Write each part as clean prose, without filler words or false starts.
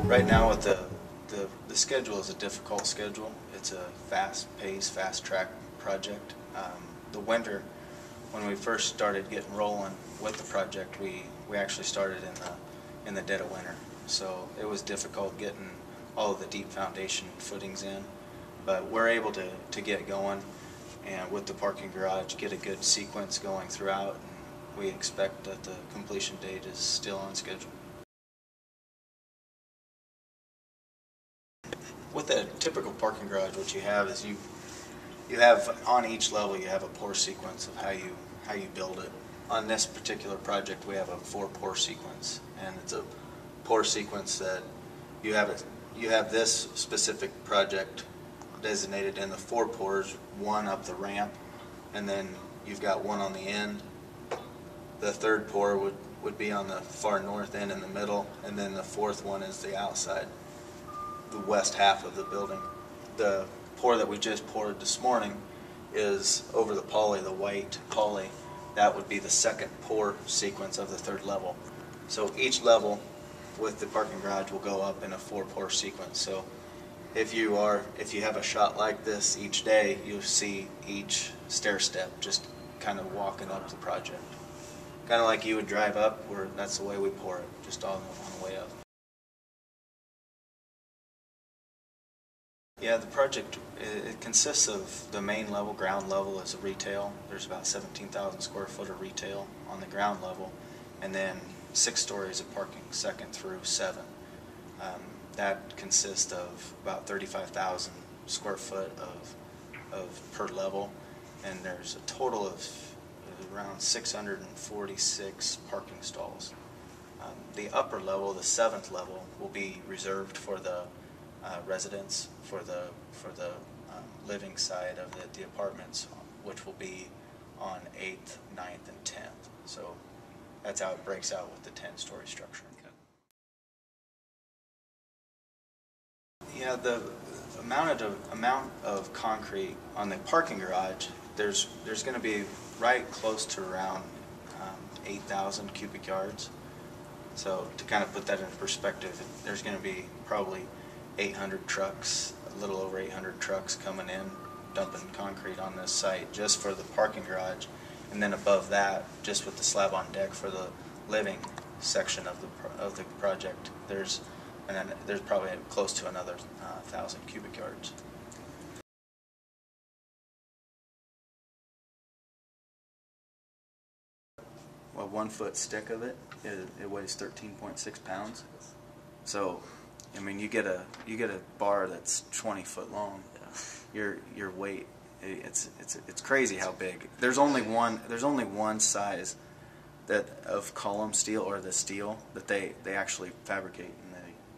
Right now, with the schedule is a difficult schedule. It's a fast-paced, fast-track project. The winter, when we first started getting rolling with the project, we actually started in the dead of winter. So it was difficult getting all of the deep foundation footings in, but we're able to get going, and with the parking garage, get a good sequence going throughout. And we expect that the completion date is still on schedule. With a typical parking garage, what you have is you have on each level you have a pour sequence of how you build it. On this particular project, we have a 4-pour sequence, and it's a pour sequence that you have this specific project designated in the 4 pours, one up the ramp, and then you've got one on the end. The 3rd pour would be on the far north end in the middle, and then the 4th one is the outside, the west half of the building. The pour that we just poured this morning is over the poly, the white poly. That would be the 2nd pour sequence of the 3rd level. So each level with the parking garage will go up in a 4-pour sequence. So if you have a shot like this each day, you'll see each stair step just kind of walking up the project. Kind of like you would drive up, where that's the way we pour it, just on the way up. Yeah, the project, it consists of the main level. Ground level is a retail. There's about 17,000 square foot of retail on the ground level, and then 6 stories of parking, 2nd through 7. That consists of about 35,000 square foot of per level, and there's a total of around 646 parking stalls. The upper level, the 7th level, will be reserved for the residents, for the living side of the apartments, which will be on 8th, 9th, and 10th. So that's how it breaks out with the 10-story structure. Yeah, the amount of concrete on the parking garage, there's going to be right close to around 8,000 cubic yards. So to kind of put that in perspective, there's going to be probably 800 trucks, a little over 800 trucks coming in, dumping concrete on this site just for the parking garage. And then above that, just with the slab on deck for the living section of the project, there's probably close to another 1,000 cubic yards. Well, 1 foot stick of it weighs 13.6 pounds. So, I mean, you get a bar that's 20 foot long. Your weight, it's crazy how big. There's only one size of column steel, or the steel, that they actually fabricate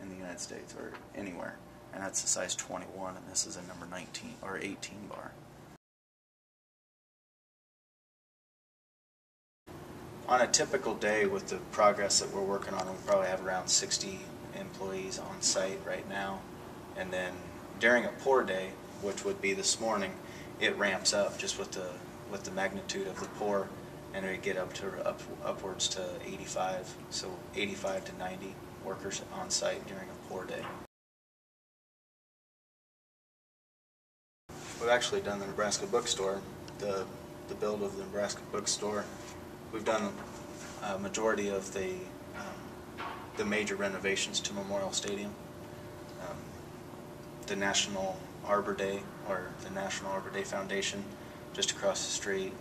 in the United States or anywhere, and that's a size 21, and this is a number 19 or 18 bar. On a typical day with the progress that we're working on, we probably have around 60 employees on site right now, and then during a pour day, which would be this morning, it ramps up just with the magnitude of the pour, and we get upwards to 85, so 85 to 90 workers on site during a pour day. We've actually done the Nebraska bookstore, the build of the Nebraska bookstore. We've done a majority of the major renovations to Memorial Stadium, the National Arbor Day, or the National Arbor Day Foundation, just across the street.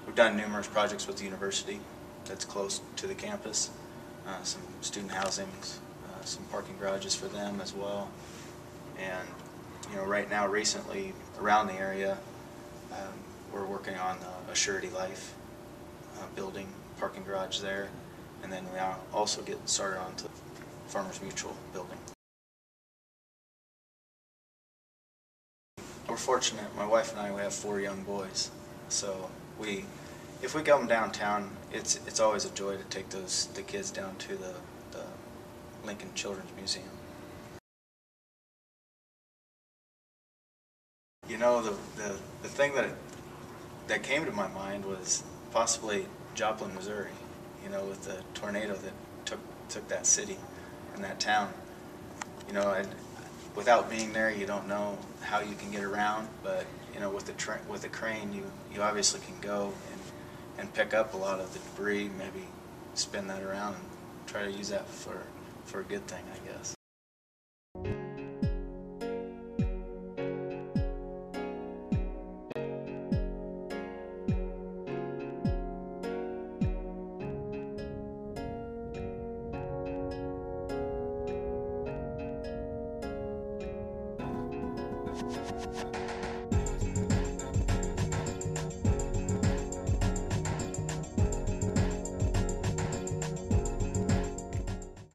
We've done numerous projects with the university that's close to the campus, some student housings, some parking garages for them as well. And right now, recently around the area, we're working on a Surety Life building, parking garage there, and then we are also getting started on to Farmers Mutual building. We're fortunate, my wife and I, we have 4 young boys, so if we come downtown, it's always a joy to take the kids down to the Lincoln Children's Museum. You know, the thing that came to my mind was possibly Joplin, Missouri, with the tornado that took that city. in that town. You know, and without being there, you don't know how you can get around. But you know, with the crane, you obviously can go and pick up a lot of the debris, maybe spin that around and try to use that for a good thing, I guess.